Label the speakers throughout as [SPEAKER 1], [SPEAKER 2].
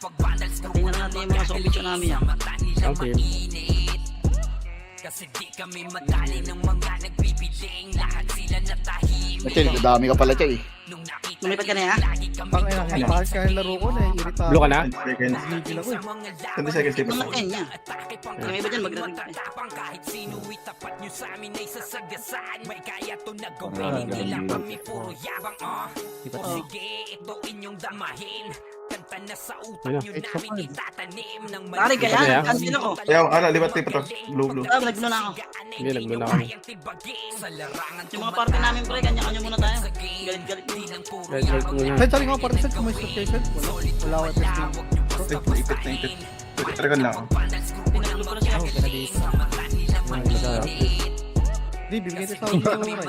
[SPEAKER 1] Tingnan natin yung mga zombie namin yan.
[SPEAKER 2] Okay.
[SPEAKER 3] Kasi di kami madali ng mga nagpipiling. Lahat sila natahimik.
[SPEAKER 4] Chill, dami ka pala, Chay.
[SPEAKER 3] Nung nakita
[SPEAKER 1] Lumipat ka na yan?
[SPEAKER 5] Pang ina, kahit kaya laro ko na irita.
[SPEAKER 2] Blue ka na?
[SPEAKER 5] Gigil ako eh.
[SPEAKER 6] 20 seconds lipat
[SPEAKER 1] Mga
[SPEAKER 6] ako.
[SPEAKER 1] kanya. Yung iba dyan magre-ring.
[SPEAKER 3] matapang kahit sino itapat nyo sa amin ay sasagasaan. May kaya to na
[SPEAKER 6] Ah,
[SPEAKER 3] gawin. Hindi lang
[SPEAKER 6] ganun.
[SPEAKER 3] kami puro yabang. O sige, ito inyong damahin. Kanta na sa utak
[SPEAKER 2] Ayun,
[SPEAKER 3] nyo namin itatanim ng
[SPEAKER 1] Pare kaya,
[SPEAKER 2] Ano yan?
[SPEAKER 1] cancel ako.
[SPEAKER 6] Ayaw, lipat to. Blue.
[SPEAKER 1] Ah, nag-blue na ako.
[SPEAKER 2] Hindi, nag-blue na kami.
[SPEAKER 1] Yung mga party namin pre, kanya-kanya muna tayo. Galit-galit mo.
[SPEAKER 2] Red muna.
[SPEAKER 5] Kahit sorry nga parang set kung may location. Wala ako testing.
[SPEAKER 6] Ipit. Dragon lang ako.
[SPEAKER 1] Pinag-blue ko na siya.
[SPEAKER 5] Hindi, bibigyan tayo sa akin.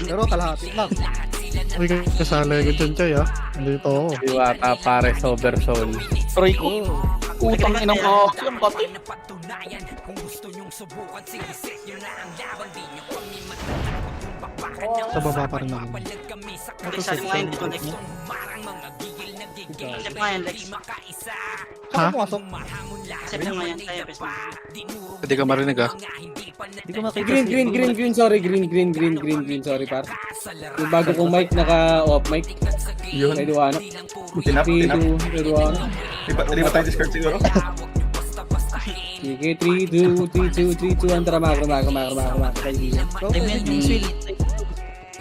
[SPEAKER 5] Pero kalahati lang.
[SPEAKER 7] Uy, kasali ko dyan, Chay, ah. Nandito ako.
[SPEAKER 2] Diwata pare sober soul.
[SPEAKER 4] Aray ko. Utang inang ko. Siyang pati.
[SPEAKER 3] Kung gusto nyong subukan, sige set nyo na ang laban. Di nyo kami matatakot kung bakbakan
[SPEAKER 7] Sa baba pa rin ako.
[SPEAKER 3] Papalag kami sa
[SPEAKER 1] Isa nga yun dito, Lex.
[SPEAKER 3] marang mga gigil na gigil.
[SPEAKER 1] Step nga yan, Lex.
[SPEAKER 3] Di makaisa.
[SPEAKER 7] Ha?
[SPEAKER 5] Pumasok.
[SPEAKER 3] Mahamon lahat
[SPEAKER 1] Step nga yan, tayo.
[SPEAKER 4] Hindi ka marinig, ah.
[SPEAKER 5] Hindi ko makita.
[SPEAKER 2] Green, sorry, green, sorry par. Yung bago kong mic, naka-off mic.
[SPEAKER 6] Yun.
[SPEAKER 2] May duwanok.
[SPEAKER 6] Tinap.
[SPEAKER 2] 3, 2, may duwanok.
[SPEAKER 6] Lipat tayo discard siguro.
[SPEAKER 2] Sige, 3, 2, 1, tara, makro, kaibigan.
[SPEAKER 1] Time yan, yung sweet.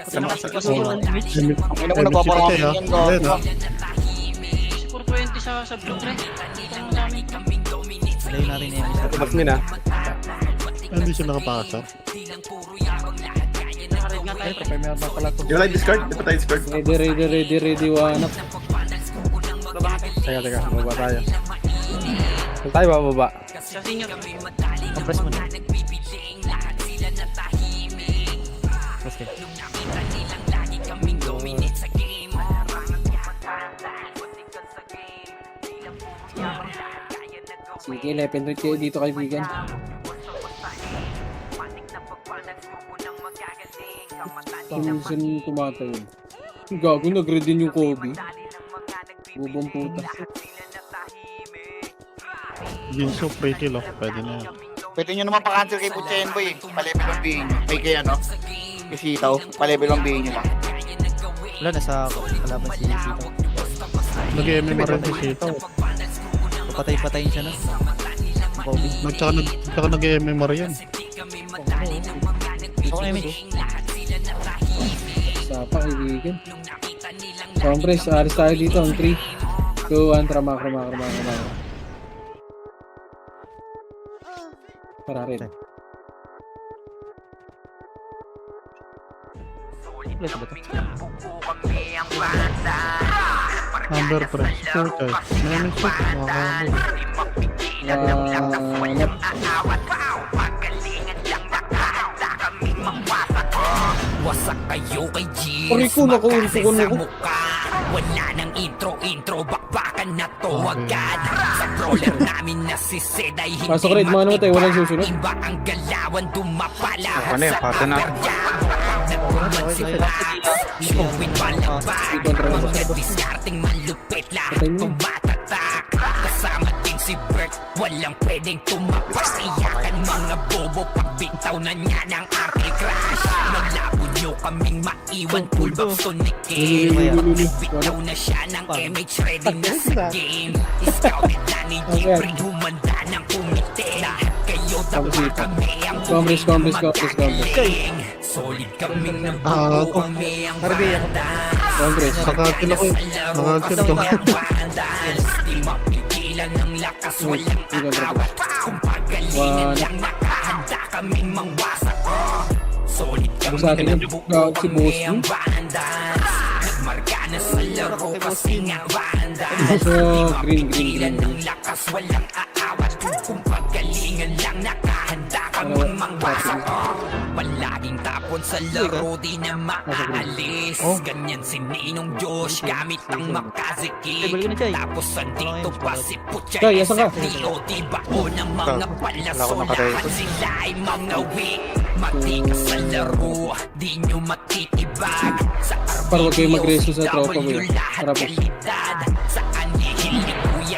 [SPEAKER 6] Sama ka sa...
[SPEAKER 4] Ang ina ko nagpaparami
[SPEAKER 7] Chay, ah.
[SPEAKER 4] yan,
[SPEAKER 7] Hindi,
[SPEAKER 4] gago.
[SPEAKER 7] no?
[SPEAKER 1] 420 sa blue pre. Dito mo sa amin.
[SPEAKER 5] Layo natin yung episode.
[SPEAKER 2] Mas min ah.
[SPEAKER 7] Hindi siya nakapasok.
[SPEAKER 1] Nakared nga tayo
[SPEAKER 5] Ay,
[SPEAKER 1] pre.
[SPEAKER 5] kapay meron na pala to.
[SPEAKER 6] Yung light discard, lipat tayo discard.
[SPEAKER 2] Ready, wanap.
[SPEAKER 1] Baba nga tayo.
[SPEAKER 2] Teka, baba tayo. Saan tayo bababa?
[SPEAKER 1] Sa senior.
[SPEAKER 5] Compress mo na. Okay.
[SPEAKER 2] Sige, 11 kayo dito kaibigan. Minsan tumatayo. Gago, nag-red din yung Kobe. Bubong puta.
[SPEAKER 7] Ginso, free kill, oh. Pwede na yan.
[SPEAKER 4] Pwede nyo naman pa-cancel kay Butchen Boy. Palebe lang bihin nyo. Ay kaya no? Kasi itaw. Palebe lang bihin nyo lang.
[SPEAKER 5] Wala, nasa kalaban si Sito.
[SPEAKER 7] Nag-MMR rin si Sito.
[SPEAKER 5] Patay-patayin siya na. Bobby.
[SPEAKER 7] Tsaka nag-MMR yan.
[SPEAKER 5] Ako image.
[SPEAKER 2] Sapa kaibigan. Compress, aris tayo dito. 3, 2, 1, tara, makro. Para rin.
[SPEAKER 5] Plus ba to?
[SPEAKER 7] Number press. So, Chay. May shoot. Makakabog.
[SPEAKER 3] Wasak kayo kay G's.
[SPEAKER 2] Pari ko, naku,
[SPEAKER 3] Makase
[SPEAKER 2] ko.
[SPEAKER 3] sa mukha. Wala nang intro, bakbakan na to agad. Sa brawler namin na si Zed ay hindi
[SPEAKER 2] Pasok red, mga namatay, walang susunod.
[SPEAKER 3] Iba ang galawan, dumapala.
[SPEAKER 6] Ano yan, pata na.
[SPEAKER 3] Nagtuman si Max, showing balabag. Mga diskarting malupit, lahat
[SPEAKER 2] Patay mo.
[SPEAKER 3] tumatatak. Kasama din si Bert, walang pwedeng tumapas. Iyakan mga bobo, pagbitaw na niya ng aking crush. Malabo nyo kaming maiwan, pullback tunikin. Bitaw na siya ng MH, ready na sa game. Scouted na ni Jeffrey, humanda ng kumite. Lahat kayo daw kami ang
[SPEAKER 2] Compress.
[SPEAKER 3] magagaling. Solid kaming nabuo, kami ang banda.
[SPEAKER 2] Compress.
[SPEAKER 7] Nakakill ako. Nakakill ko.
[SPEAKER 3] Di mapigilan ng lakas, walang aawat. Kung pagalingan lang, nakahanda kaming mangwasak. Solid kami
[SPEAKER 2] Sa atin yung
[SPEAKER 3] nabuo,
[SPEAKER 2] si
[SPEAKER 3] kami
[SPEAKER 2] Boss
[SPEAKER 3] ang banda. Nagmarka na sa laro kasi nga banda.
[SPEAKER 2] So, green.
[SPEAKER 3] Mapigilan ng lakas, walang aawat. Kung pagalingan lang, nakahanda kaming mangwasak. Palaging tapon sa laro, di na maaalis. Ganyan si Ninong Josh, gamit ang makazikik. Tapos andito pa si Puchay
[SPEAKER 2] Kay, asan ka?
[SPEAKER 3] sa DOT bao ng mga palasolahan. Sila ay mga weak, matikas sa laro, di nyo matitibag. Sa
[SPEAKER 2] Para huwag kayo mag-reso sa tropa,
[SPEAKER 3] RBW,
[SPEAKER 2] kuya.
[SPEAKER 3] lahat
[SPEAKER 2] Tara po.
[SPEAKER 3] kalidad. Sa anihil ni Kuya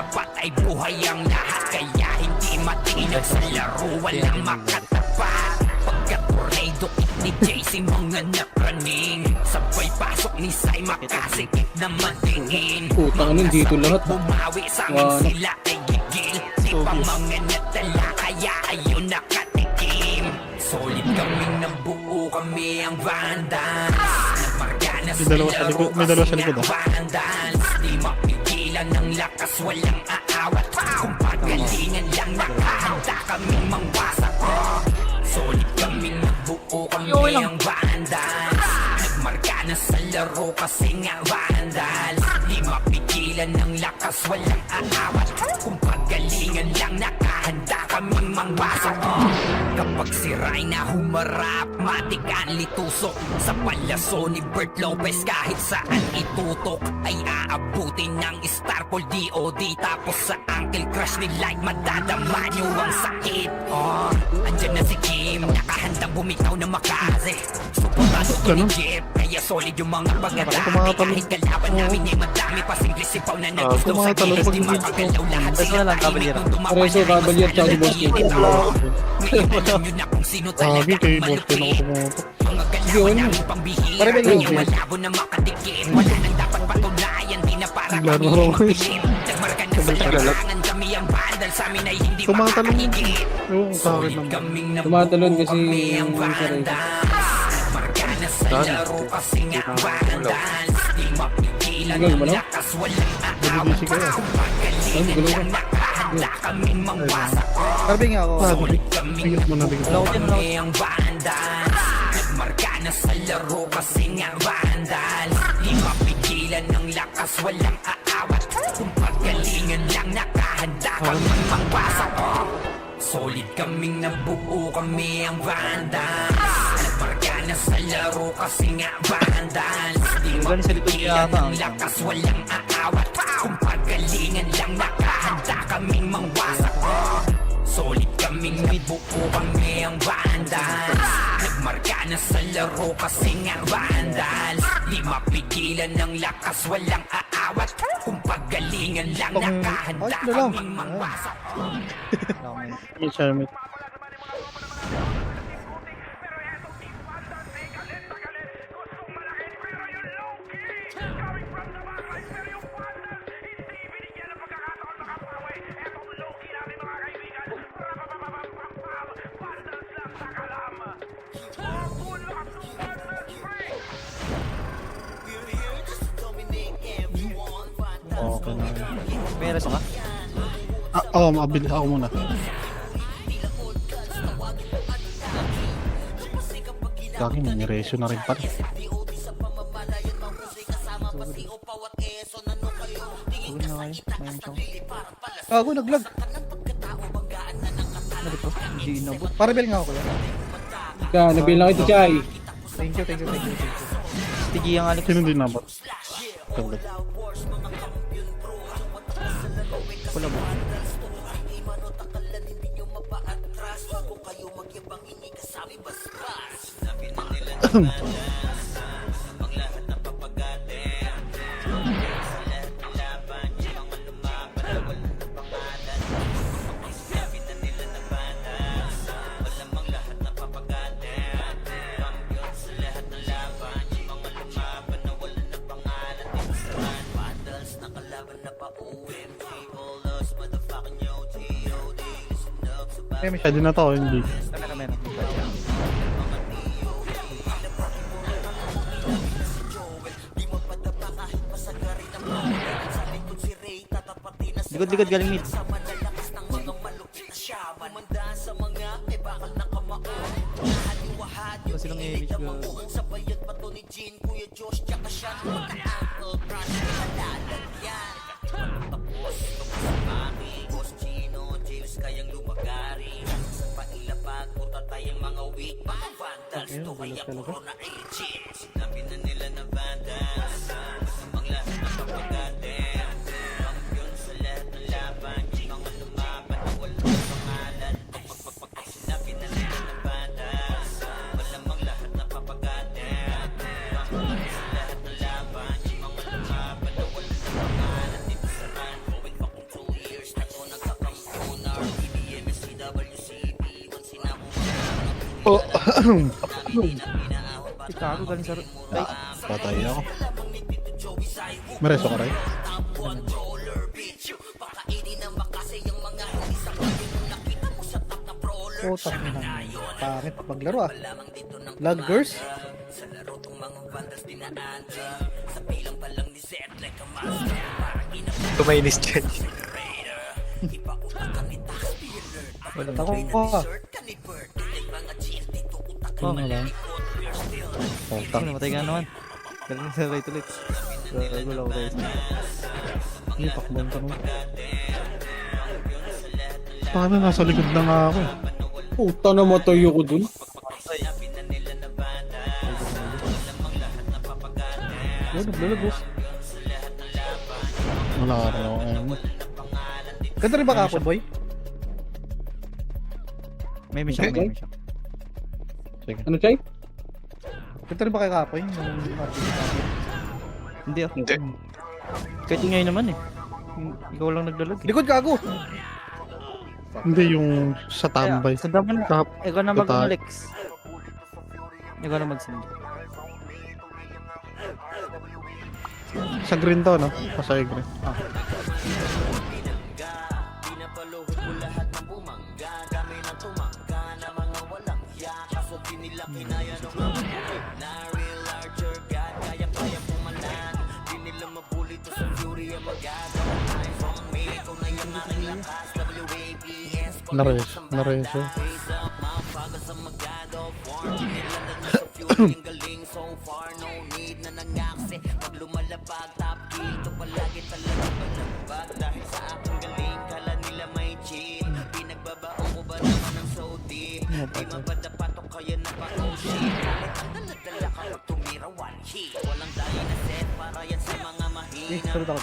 [SPEAKER 3] ay buhay ang lahat, kaya hindi matinag sa laro, walang makatapat. Pagka tornado ni JC mga napraning, sabay pasok ni Sai makasikip na matingin.
[SPEAKER 2] Putang nun, dito lahat.
[SPEAKER 3] Bumawi sa amin
[SPEAKER 2] Wow.
[SPEAKER 3] sila ay gigil, di pa mga natala kaya ayun nakatikim. Solid kaming nabuo, kami ang Vandals. Nagmarga na
[SPEAKER 7] May dalawa sa likod, may dalawa sa likod, ah.
[SPEAKER 3] Vandals. Di mapigilan ng lakas, walang aawat. Kung pagalingan lang nakahanda kaming mangwasak. Solid kaming nabuo, kami ang Vandals. Nagmarga na sa laro kasi nga Vandals. Di mapigilan ng lakas, walang aawat. Kung pagalingan lang nakahanda kaming mangwasak. Kapag siray na humarap, matikan litusok. Sa palaso ni Bert Lopez kahit saan itutok, ay aabutin ng Starpol DOD. Tapos sa Uncle Crush ni Light, madadama nyo ang sakit. Andyan na si Kim, nakahandang bumitaw na makase. Suportado ko ni Jeff, kaya solid yung mga pagkadami. Kahit kalaban namin ay madami pa singli sipaw na nag-slow sa
[SPEAKER 7] kumatalon
[SPEAKER 3] gilid.
[SPEAKER 7] pag
[SPEAKER 3] Di makagalaw lahat
[SPEAKER 1] Ito
[SPEAKER 3] sila
[SPEAKER 1] na lang,
[SPEAKER 3] tahimik
[SPEAKER 1] Cavalier.
[SPEAKER 3] nung dumapan
[SPEAKER 2] Pareso,
[SPEAKER 3] na
[SPEAKER 2] Cavalier,
[SPEAKER 3] sa
[SPEAKER 2] tsaka si
[SPEAKER 3] gilid.
[SPEAKER 2] Boss
[SPEAKER 3] Ngayon alam nyo na kung sino talaga
[SPEAKER 7] Sabi kay
[SPEAKER 3] ang
[SPEAKER 7] Boss Ken ako
[SPEAKER 3] malupit.
[SPEAKER 7] tumutok.
[SPEAKER 3] Mga
[SPEAKER 2] Sige,
[SPEAKER 3] galawan
[SPEAKER 2] ano?
[SPEAKER 3] namin pambihira,
[SPEAKER 5] Pare,
[SPEAKER 3] ngayon
[SPEAKER 5] Bel,
[SPEAKER 3] malabo na makadikit. Wala nang dapat patunayan, di na para
[SPEAKER 7] Laro
[SPEAKER 3] kami
[SPEAKER 7] ko.
[SPEAKER 3] magpilit. Nagmarka na sa larangan, kami ang bandal, sa amin ay hindi
[SPEAKER 7] Tumatalon.
[SPEAKER 3] makakahigit.
[SPEAKER 7] Oo, sa akin
[SPEAKER 3] Solid
[SPEAKER 7] naman.
[SPEAKER 3] kaming
[SPEAKER 2] Tumatalon
[SPEAKER 3] nabuo,
[SPEAKER 2] kasi
[SPEAKER 3] kami ang
[SPEAKER 2] yung isa rin.
[SPEAKER 3] bandal. Nagmarka na sa laro kasi nga bandal. Di mapigilan
[SPEAKER 2] Ikaw,
[SPEAKER 3] ng
[SPEAKER 2] wala?
[SPEAKER 3] lakas, walang aawat.
[SPEAKER 7] Nabibisi kayo.
[SPEAKER 3] Kung pagalingan lang nakahanda kaming mangwasak.
[SPEAKER 5] Parabing nga ako.
[SPEAKER 7] Sabi, bigit mo na bigit.
[SPEAKER 3] Kami ang Vandals. Nagmarka na sa laro kasi nga Vandals. Di mapigilan ng lakas, walang aawat. Kung pagalingan lang nakahanda kaming mangwasak. Solid kaming nabuo, kami ang Vandals. Nagmarka na sa laro kasi nga Vandals. Di mapigilan ng lakas, walang aawat. Kung pagalingan lang nakahanda kaming mangwasak. Solid kaming nabuo, kami ang Vandals. Nagmarka na sa laro kasi nga Vandals. Di mapigilan ng lakas, walang aawat. Kung pagalingan lang nakahanda
[SPEAKER 5] Ayos na lang.
[SPEAKER 3] kaming mangwasak.
[SPEAKER 7] May charmit. Okay na.
[SPEAKER 1] May reso ka?
[SPEAKER 7] Oo, mabilis ako muna. Lagi may niresyo na rin pala.
[SPEAKER 5] Gago, naglag.
[SPEAKER 1] Hindi inabot.
[SPEAKER 5] Parabel nga ako kuya.
[SPEAKER 2] Ika, nabilang ito, Chay.
[SPEAKER 5] Thank you, thank you, thank you.
[SPEAKER 1] Tigi ang alik.
[SPEAKER 7] Sino din nabot? Taglag.
[SPEAKER 1] Pula mo.
[SPEAKER 7] Pwede na to, hindi.
[SPEAKER 1] Meron. Likod galing mid. Ito silang image ko.
[SPEAKER 3] Kayang lumagari sa pailapag o tatayang mga weak mga Vandals to kaya puro na agent. Sinabi na nila na Vandals masamang lahat na papagatin. Kampiyon sa lahat ng laban, mga lumaban na walang pangalan. Pag sinabi na nila na Vandals malamang lahat na papagatin. Kampiyon sa lahat ng laban, mga lumaban na walang pangalan. Dito sa run, going back kung 2 years na
[SPEAKER 5] Ikago galing sa... Guys,
[SPEAKER 7] Patay ako. Mereso ka rin?
[SPEAKER 5] putak na. Pangit maglaro ah. Laggers?
[SPEAKER 8] Tumainis dyan.
[SPEAKER 5] Ako ko ah.
[SPEAKER 7] Ano lang?
[SPEAKER 5] Putak. Namatay ka naman. Galing sa right ulit. Gulaw guys.
[SPEAKER 7] Hindi, takbuhan ka naman. Paano nasa likod na nga ako eh.
[SPEAKER 2] Puta na matay ako dun.
[SPEAKER 5] Oh, naglalagos.
[SPEAKER 7] Wala ka rin ako ngayon.
[SPEAKER 5] Ganda rin ba kapon, boy?
[SPEAKER 8] May mission, may mission.
[SPEAKER 7] Sige.
[SPEAKER 2] Ano, Chay?
[SPEAKER 5] Ganda rin ba kay kapoy?
[SPEAKER 8] Hindi ako.
[SPEAKER 6] Hindi.
[SPEAKER 8] Kahit ngayon naman eh. Ikaw lang nagdalag eh.
[SPEAKER 5] Likod gago!
[SPEAKER 7] Hindi yung sa tambay.
[SPEAKER 8] Sa daman na.
[SPEAKER 7] Tap.
[SPEAKER 8] Ikaw na
[SPEAKER 7] Total.
[SPEAKER 8] mag-Alex. Ikaw na mag-send.
[SPEAKER 7] Sa green to, no? Pasay green. Nareso.
[SPEAKER 5] Eh, sarot ako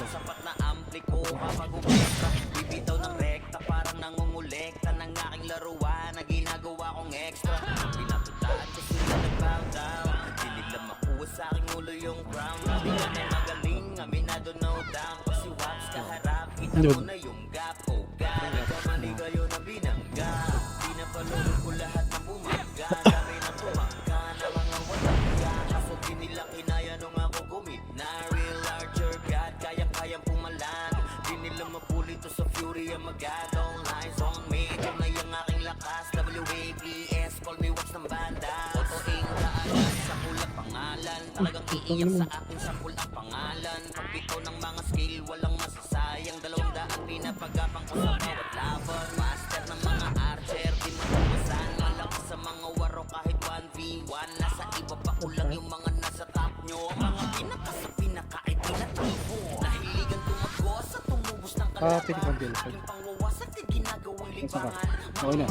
[SPEAKER 5] doon.
[SPEAKER 7] Yun.
[SPEAKER 5] Ah, pwede kang bill.
[SPEAKER 2] Isa ka. Okay na.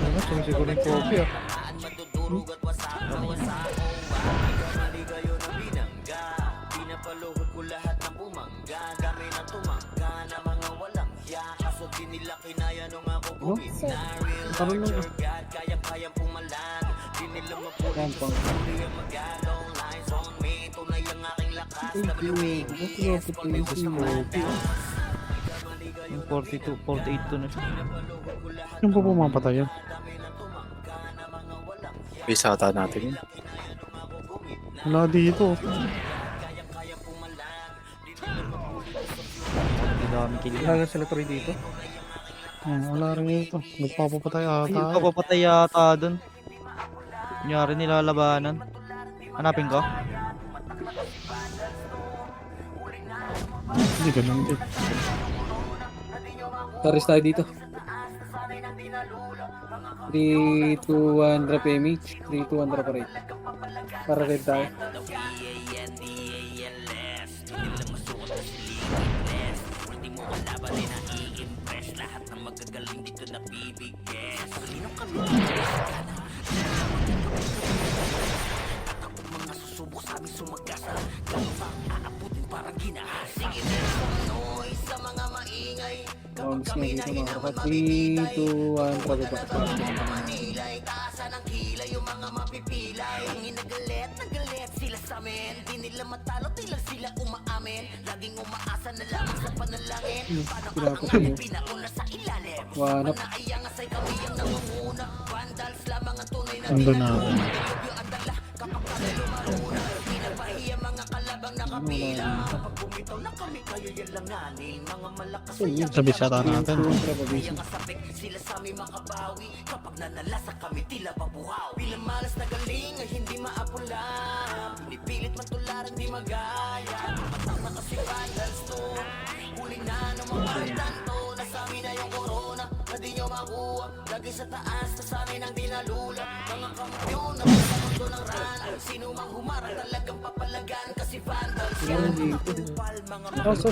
[SPEAKER 5] Ano, sumisigaw ng coffee ah.
[SPEAKER 2] Ano? Parang lang. Yan pang.
[SPEAKER 8] Yung 42, 48 to na siya.
[SPEAKER 7] Yung pa pumapatay yan.
[SPEAKER 8] Bisa ata natin yun.
[SPEAKER 7] Wala dito.
[SPEAKER 8] Ang dami kill.
[SPEAKER 5] Wala na sila tuloy dito.
[SPEAKER 7] Wala rin dito. Nagpapapatay ata.
[SPEAKER 8] Ay, yung papapatay yata dun. Kunyari nilalabanan. Hanapin ko.
[SPEAKER 7] Hindi ganun din.
[SPEAKER 2] Taris tayo dito. 3, 2, 1, drop image. 3, 2, 1, drop rate. Para red tayo. Bounce na dito mga kapat. 3, 2, 1, pababa. Pinapos yun. Wanap.
[SPEAKER 7] Ando na ako. Sabi sa natin.
[SPEAKER 2] Contra pa basic. Kailangan dito. Kaso,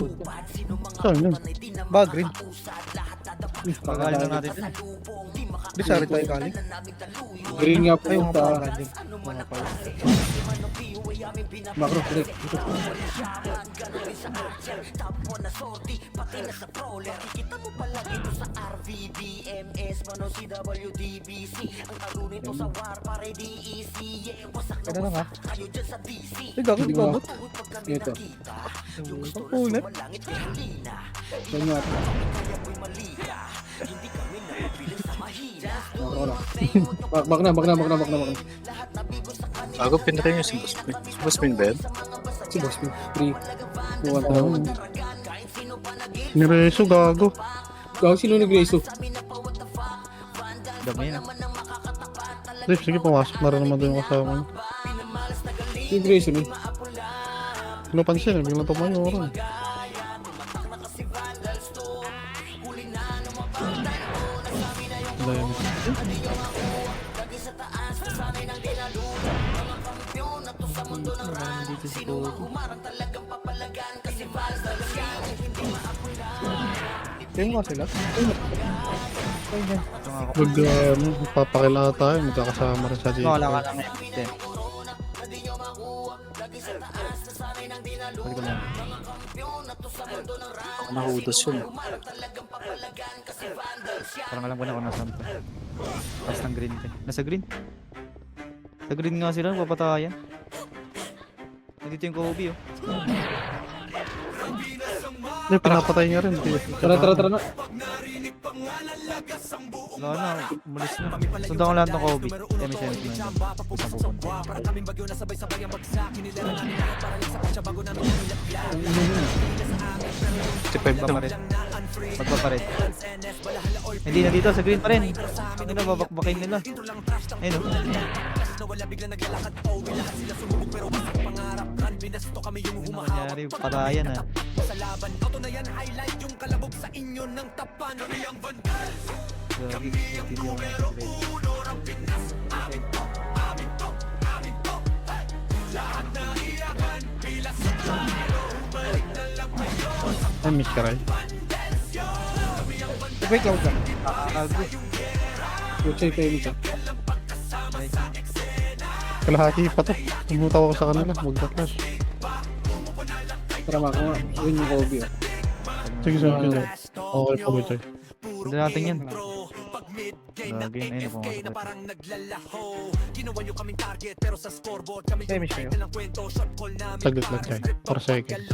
[SPEAKER 7] Saan yun?
[SPEAKER 8] Ba, green. Pagkalin na natin ito.
[SPEAKER 7] Di sorry tayo galing.
[SPEAKER 2] green nga
[SPEAKER 8] Ay, mga
[SPEAKER 2] pumunta.
[SPEAKER 8] pangalanin. Mga pala.
[SPEAKER 2] Macro, direct. Ito.
[SPEAKER 8] Ano na nga? Ay, gagawin
[SPEAKER 2] Hindi
[SPEAKER 8] ko.
[SPEAKER 2] ko. Ito.
[SPEAKER 8] Ulit.
[SPEAKER 2] Yan nga. Macro lang. Bak na.
[SPEAKER 6] Bago pinatay niyo si Bospin. Si Bospin ba yan?
[SPEAKER 2] Si Boss Pin. 3, 2, 1, tara.
[SPEAKER 7] Nireso, gago.
[SPEAKER 2] Gago, sino nag-reso?
[SPEAKER 8] Dami na.
[SPEAKER 7] Dave, sige, pumasok na rin naman doon yung kasama niya.
[SPEAKER 2] Yung reso nun.
[SPEAKER 7] Pinapansin, biglang tumayo rin. Dami.
[SPEAKER 8] Dito si Kobe. Tingin mo sila?
[SPEAKER 7] Pag magpapakilala tayo, magkakasama rin sa dito.
[SPEAKER 8] Wala ka lang eh. Balik ko lang.
[SPEAKER 6] Nahudos yun.
[SPEAKER 8] Parang alam ko na kung nasaan pa. Tapos ng green pa. Nasa green? Sa green nga sila, papatayan. Nandito yung Kobe oh.
[SPEAKER 7] Hindi, pinapatay niya rin.
[SPEAKER 2] Tara na.
[SPEAKER 8] Wala na, umalis na. Sundan ko lahat ng Kobe. MSN na yun. Saan pupunta? Magpapalit. Magpapalit. Hindi na dito, sa green pa rin. Hindi na, babakbakin nila. Ayun oh. Ano nangyari? Patayan ah. Gagi, hindi ako nakapagpapit.
[SPEAKER 7] Ay, miss ka rin.
[SPEAKER 8] Wait, cloud ka. Agago.
[SPEAKER 2] Puchay tayo nito.
[SPEAKER 7] Kalahati pa to. Tumutaw ako sa kanila, magda-flash.
[SPEAKER 2] Tara Macro nga. Yun yung Kobe.
[SPEAKER 7] Sige, sige. Okay pa ba tayo?
[SPEAKER 8] Hindi natin yan. Gagi, ayun na pumasok. Finish kayo.
[SPEAKER 7] Saglit lang tayo. 4 seconds.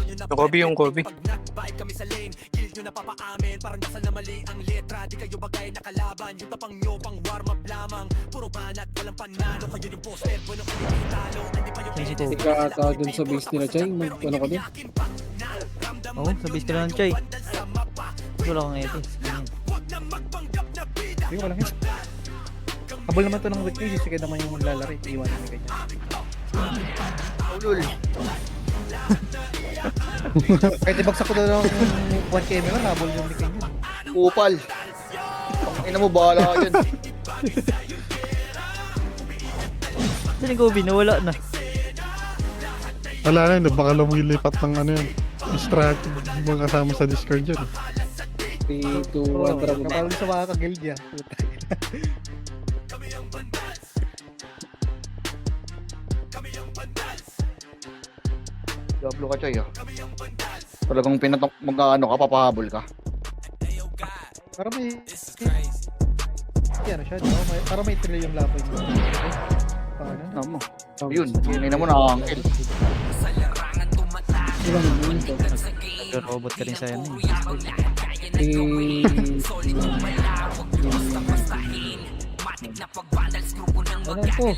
[SPEAKER 6] Yung Kobe.
[SPEAKER 8] Finish ito.
[SPEAKER 2] Tika ata dun sa base nila, Chay. Ano ka dun?
[SPEAKER 8] Oo, sa base ka lang, Chay. Wala kang etis. Hindi ko lang yun. Habol naman to ng weekly, sige naman yung maglalari. Iwan namin kayo.
[SPEAKER 4] Ulul.
[SPEAKER 8] Kahit ibagsak ko daw ng 1km lang, habol yung weekly nyo.
[SPEAKER 4] Upal. Ina mo, bahala ka dyan.
[SPEAKER 8] Saan yung Kobe? Nawala na.
[SPEAKER 7] Wala na yun, baka lumilipat ng ano yun. Distract mga kasama sa Discord dyan.
[SPEAKER 2] 3, 2, 1, tara.
[SPEAKER 8] Kapag sa mga kag-guild niya.
[SPEAKER 4] Diablo ka, Choy, ah. Talagang mag-ano ka, papahabol ka.
[SPEAKER 8] Para may... Ano siya, no? Para may trail yung laban mo.
[SPEAKER 4] Ano mo? Yun, yun mo na uncle.
[SPEAKER 2] Ilang minuto.
[SPEAKER 8] Nag-robot ka rin sa yan eh.
[SPEAKER 2] Ano to?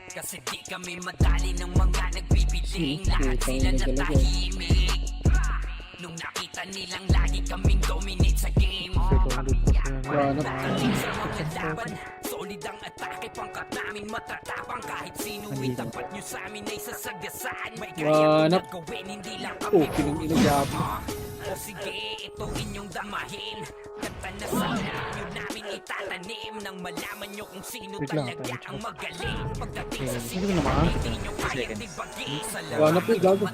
[SPEAKER 3] Kasi di kami madali ng mga nagbibiling. Lahat sila natahimik. Nung nakita nilang lagi kaming dominate sa game.
[SPEAKER 2] Wala.
[SPEAKER 3] Solid ang atake, pangkat namin matatapang. Kahit sino itapat nyo sa amin ay sasagasaan. May kaya
[SPEAKER 2] Wanap.
[SPEAKER 3] gawin, hindi lang
[SPEAKER 2] Oh,
[SPEAKER 3] kami
[SPEAKER 2] pinag-inagabi.
[SPEAKER 3] O sige, ito inyong damahin. Kanta na sa lahat nyo namin itatanim. Nang malaman nyo kung sino talaga ang magaling. Pagdating sa
[SPEAKER 7] Hindi ko naman.
[SPEAKER 3] hindi nyo kaya tibagin. Sa
[SPEAKER 2] Wala po, gago.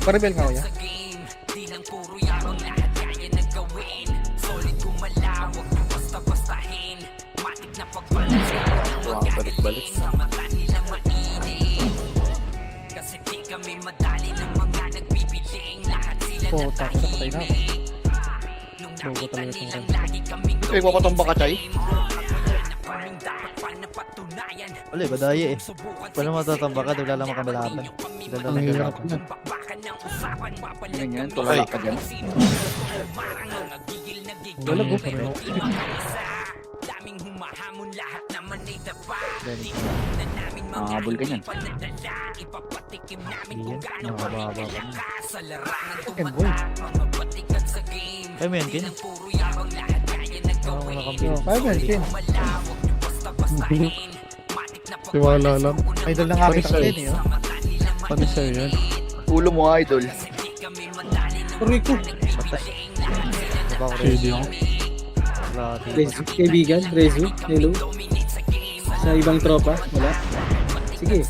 [SPEAKER 7] Paribel ka kuya.
[SPEAKER 3] sa game, di lang puro yabang, lahat kaya na gawin. Solid gumalaw, wag nyo basta-bastahin. Matik na pagbalans,
[SPEAKER 6] balik-balik.
[SPEAKER 3] sa mata nila mainit. Kasi di kami madali ng mga nagbibiling. Lahat sila
[SPEAKER 7] Oh, takot na patay na ako.
[SPEAKER 3] nung
[SPEAKER 7] Bobo
[SPEAKER 3] nakita
[SPEAKER 7] talaga
[SPEAKER 3] nilang
[SPEAKER 7] itong
[SPEAKER 3] lagi kaming
[SPEAKER 4] Ikaw, ikukutomba ka, Chay?
[SPEAKER 3] na kaming dapat pa napatunayan.
[SPEAKER 8] Wala, badaya eh.
[SPEAKER 3] Subukan
[SPEAKER 8] Paano matatamba ka? Wala lang makabalaban. Dala
[SPEAKER 7] Ang
[SPEAKER 8] lang
[SPEAKER 7] hirap
[SPEAKER 8] ka.
[SPEAKER 7] na.
[SPEAKER 3] bakbakan ng usapan, papalag
[SPEAKER 4] Ganyan, tulala ka dyan.
[SPEAKER 3] Marang mga gigil na gigil.
[SPEAKER 7] Wala po. Pareho.
[SPEAKER 3] Di makaisa. Daming humahamon, lahat naman ay dapa. Di na namin
[SPEAKER 4] Habol ka niyan.
[SPEAKER 3] panadala. Ipapatikim namin kung
[SPEAKER 8] Yan,
[SPEAKER 3] gaano
[SPEAKER 8] nakababa
[SPEAKER 3] kami
[SPEAKER 8] pa.
[SPEAKER 3] kalakas. Sa larangan
[SPEAKER 7] boy.
[SPEAKER 3] tumatak, mga batikan sa game.
[SPEAKER 8] Ay, mo yan, Ken?
[SPEAKER 3] Ng puro yabang, lahat kaya na gawin.
[SPEAKER 8] nakabili.
[SPEAKER 7] Paribel, Ken.
[SPEAKER 3] Malawak yung basta-bastahin. Matik na
[SPEAKER 7] Tiwala lang.
[SPEAKER 5] Idol ng aking
[SPEAKER 7] Panisay.
[SPEAKER 5] Ken eh. Oh.
[SPEAKER 7] Panisay yan.
[SPEAKER 4] Ulo mo, idol.
[SPEAKER 2] Rico.
[SPEAKER 8] Diba ako rin?
[SPEAKER 7] Shady ako.
[SPEAKER 8] Wala, di ba?
[SPEAKER 2] Rezu, kaibigan, Rezu, hello. Sa ibang tropa, wala. Sige,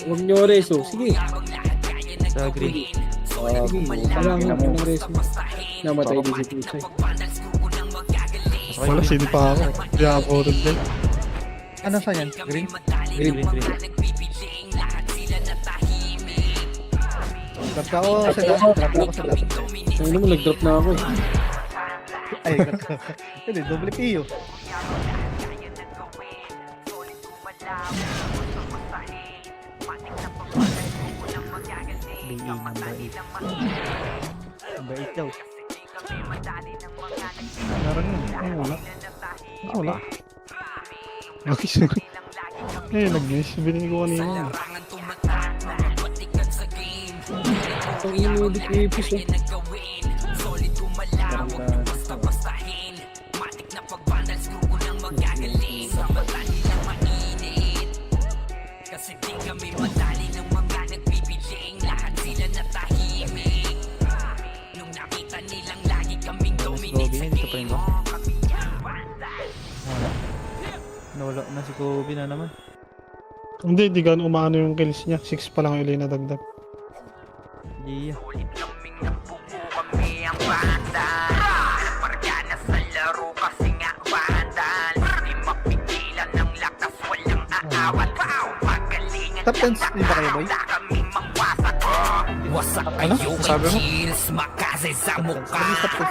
[SPEAKER 2] wag nyo Rezo. Sige.
[SPEAKER 8] Sa green.
[SPEAKER 2] Sige, kailangan ko ng Rezo. Namatay din si Puchay.
[SPEAKER 7] Wala, sino pa ako. Kaya ako rin din.
[SPEAKER 5] Ano sa yan? Green?
[SPEAKER 8] Green, green.
[SPEAKER 5] Drop ka ako sa last. Drop ako sa last.
[SPEAKER 2] Ano mo, nag-drop na ako eh.
[SPEAKER 5] Ay, hindi. Double PO.
[SPEAKER 8] BE number 8. Number 8 daw.
[SPEAKER 7] Meron yun. Ay, wala. Wala. Okay, eh, nag-miss. Binigay ko kanina.
[SPEAKER 2] Ang inulit ko ipis eh.
[SPEAKER 3] Kasi di kami madali ng mga nagbibiling. Lahat sila natahimik. Nung nakita nilang lagi kaming
[SPEAKER 8] Mas
[SPEAKER 3] dominate
[SPEAKER 8] Kobe
[SPEAKER 3] sa
[SPEAKER 8] na, dito pa rin ba?
[SPEAKER 3] game.
[SPEAKER 8] Nawala na si Kobe na naman.
[SPEAKER 7] Hindi, di gano'n umaano yung kills niya. 6 pa lang yung ilay na dagdag.
[SPEAKER 8] Yeah.
[SPEAKER 3] Kaming nabuo kami ang bandal. Parga na sa laro kasi nga bandal. Di mapigilan ng lakas, walang aawat. Pagalingan
[SPEAKER 5] Top 10 din ba kayo, boy?
[SPEAKER 3] kami mangwasak. Wasak kayo
[SPEAKER 6] Sabi mo?
[SPEAKER 3] kills, makase sa mukha.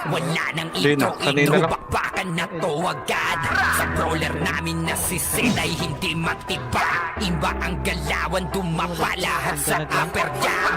[SPEAKER 3] Wala nang
[SPEAKER 6] Hindi na, kanina lang.
[SPEAKER 3] bakbakan na to agad. Sa brawler namin na si Sid ay hindi matiba. Iba ang galawan, dumapa lahat sa upper jab.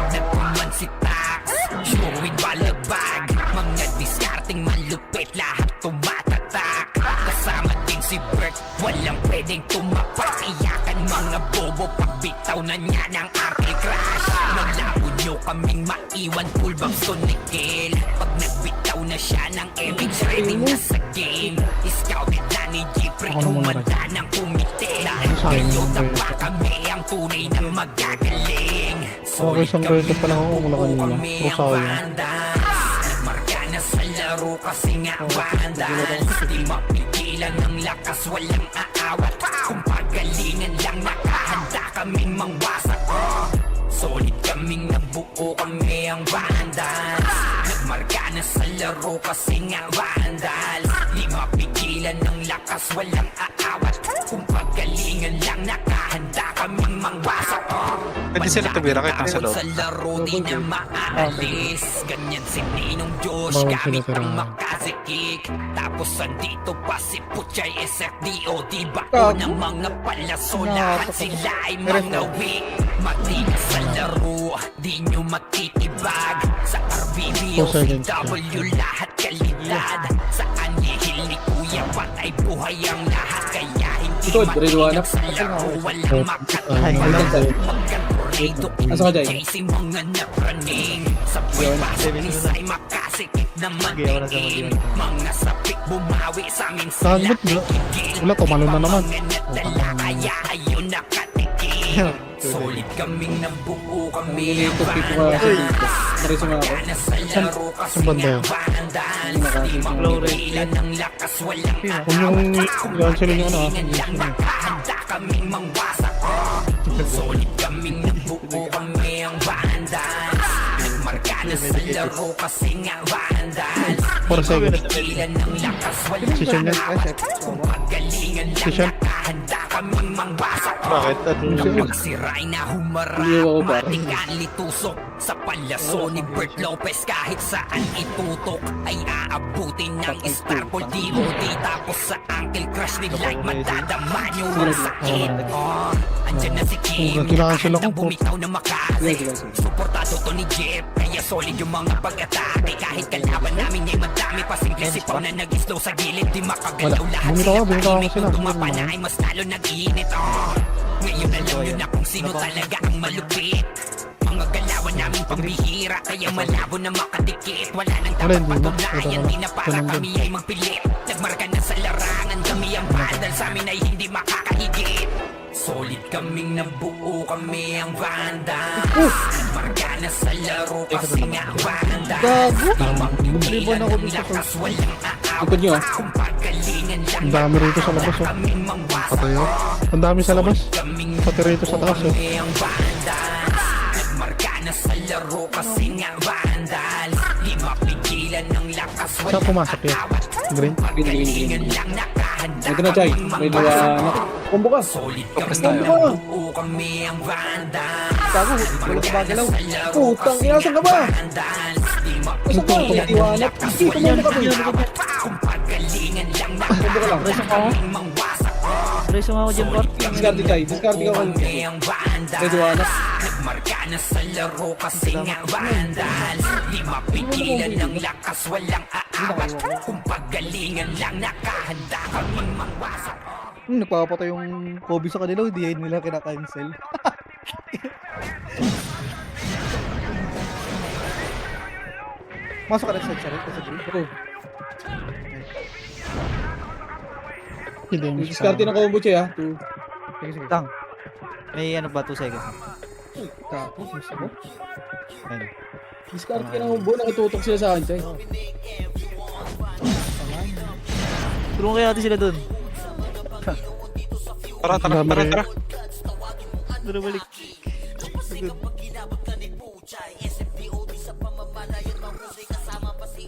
[SPEAKER 3] Nagkuman si Tax, showing balagbag. Mga diskarting malupit, lahat tumatatak. Kasama din si Bert, walang pwedeng tumapak. Iyakan mga bobo, pagbitaw na niya ng Arky Crash. Malabo nyo kaming maiwan, full box to Nickel. Pag nagbitaw na siya ng image, ready na sa game. Scouted na ni Jeffrey, kumanda ng kumite. Dahil kayo na pa kami ang tunay na magagaling.
[SPEAKER 7] Okay, isang beses pa lang ako mula kanina. Rosario.
[SPEAKER 3] Nagmarka na sa laro kasi nga bandal. Di mapigilan ng lakas, walang aawat. Kung pagalingan lang, nakahanda kaming mangwasak. Solid kaming nabuo, kami ang bandal. Nagmarka na sa laro kasi nga bandal. Di mapigilan ng lakas, walang aawat. Kung pagalingan lang, nakahanda kaming mangwasak.
[SPEAKER 6] Pwede sila tumira kahit nasa loob.
[SPEAKER 3] Sa laro di na maaalis. Ganyan si Ninong Josh,
[SPEAKER 7] Bawal
[SPEAKER 3] gamit
[SPEAKER 7] sila
[SPEAKER 3] ang
[SPEAKER 7] tira.
[SPEAKER 3] makase si Kik. Tapos andito pa si Puchay SFDO. Di ba o ng mga palaso, lahat sila ay mga weak. Matigas sa laro, di nyo matitibag. Sa RBB o CW, lahat kalidad. Sa anihil ni Kuya, patay buhay ang lahat. Kaya hindi
[SPEAKER 2] Ito, Ridwana.
[SPEAKER 3] matigas sa laro, walang
[SPEAKER 8] Ay,
[SPEAKER 3] makatalo. Magkatorito,
[SPEAKER 2] Asa ka dyan?
[SPEAKER 3] chasing mga napraning. Sa puweba, ay makasikip na matingin. Mga sapik bumawi sa amin sila.
[SPEAKER 7] Tagbot na. Wala, tumalo na naman.
[SPEAKER 3] Kaya ayun nakatikim. Solid kaming nabuo kami ang
[SPEAKER 2] Nilito people ka kasi dito. Narising ako.
[SPEAKER 3] Magana sa laro kasi
[SPEAKER 7] banda
[SPEAKER 3] nga
[SPEAKER 7] yun?
[SPEAKER 3] vandal.
[SPEAKER 2] Hindi
[SPEAKER 3] Di mapigilan ng lakas, walang
[SPEAKER 7] Kung yung cancel yung ano ha.
[SPEAKER 3] lang nakahanda kaming mangwasak. Solid kaming nabuo kami ang vandal. Nagmarka na sa laro kasi nga vandal.
[SPEAKER 7] 4 seconds.
[SPEAKER 3] Mapigilan ng lakas, walang
[SPEAKER 7] Si Sean yan.
[SPEAKER 3] pagalingan
[SPEAKER 7] Si
[SPEAKER 3] lang
[SPEAKER 7] Sean.
[SPEAKER 3] nakahanda kaming mangwasak.
[SPEAKER 6] Bakit?
[SPEAKER 3] Kapag siray na
[SPEAKER 2] Iniwan ko,
[SPEAKER 3] humarap,
[SPEAKER 2] pare.
[SPEAKER 3] matingkan litusok. Sa palaso ni Bert Lopez, kahit saan itutok ay aabutin ng Starboy DOD. Tapos sa ankle crush ni Light, madadama nyo ang sakit. Andyan na si Kim,
[SPEAKER 7] Kailangan sila
[SPEAKER 3] handang
[SPEAKER 7] ko.
[SPEAKER 3] bumitaw na makasi. Suportado to ni Jeff, kaya solid yung mga pag-atake. Kahit kalaban namin ay madami pa, simple sipaw na nag-slow sa gilid. Di makagalaw lahat
[SPEAKER 7] Bumitaw
[SPEAKER 3] sila,
[SPEAKER 7] ako
[SPEAKER 3] tahimik
[SPEAKER 7] sila.
[SPEAKER 3] kung tumapa na ay mas lalo nag-iinit. Ngayon alam nyo na kung sino talaga ang malupit. Mga galawan namin pambihira, kaya malabo na makadikit. Wala nang dapat
[SPEAKER 7] Hindi na.
[SPEAKER 3] patunayan, di na para kami ay magpilit. Nagmarka na sa larangan, kami ang vandal, sa amin ay hindi makakahigit. Solid kaming nabuo, kami ang vandal. Nagmarka na sa laro kasi nga vandal. Di mapigilan ng lakas, walang
[SPEAKER 2] Ikot nyo ah.
[SPEAKER 3] kung pagalingan lang
[SPEAKER 7] Ang dami rito sa labas oh.
[SPEAKER 3] kaming mangwasak.
[SPEAKER 7] Patay oh. Ang dami sa labas. Pati rito sa taas oh.
[SPEAKER 3] Kami ang vandal. Nagmarka na sa laro kasi nga vandal. Di mapigilan ng lakas,
[SPEAKER 7] Saan
[SPEAKER 3] walang
[SPEAKER 7] pumasok yan? Green?
[SPEAKER 3] pagalingan lang nakahanda
[SPEAKER 2] Ito na, Chay. May dalawa na. Combo ka.
[SPEAKER 3] Solid kami nabuo, kami ang vandal.
[SPEAKER 2] Gago, wala ka bagalaw. Putang, inasan ka ba? Isa ka, kumatiwanap. Hindi, tumama ka ba?
[SPEAKER 3] Kung pagalingan lang
[SPEAKER 2] Combo ka lang.
[SPEAKER 3] kaming mangwasak.
[SPEAKER 8] Preso nga ako dyan, Bart.
[SPEAKER 2] Discard Chay. Discard ka kung
[SPEAKER 3] Kami ang vandal.
[SPEAKER 2] Ridwana.
[SPEAKER 3] Nagmarka na sa laro kasi nga vandal. Di mapigilan ng lakas, walang aawat. Kung pagalingan lang nakahanda kaming mangwasak.
[SPEAKER 8] Nagpapatay yung Kobe sa kanila, hindi nila kinakancel. Masok ka na sa rin, sa green.
[SPEAKER 2] Oo.
[SPEAKER 7] Hindi mo siya.
[SPEAKER 2] Discard ng combo Chay ah. Two.
[SPEAKER 8] Sige, sige. Tang. May ano ba, 2 seconds.
[SPEAKER 2] Tapos, gusto mo?
[SPEAKER 8] Ayun.
[SPEAKER 2] Discard ka ng combo. Nakitutok sila sa akin Chay.
[SPEAKER 8] Tulungan kaya natin sila dun.
[SPEAKER 6] Tara, tara, tara, tara.
[SPEAKER 8] Doon balik.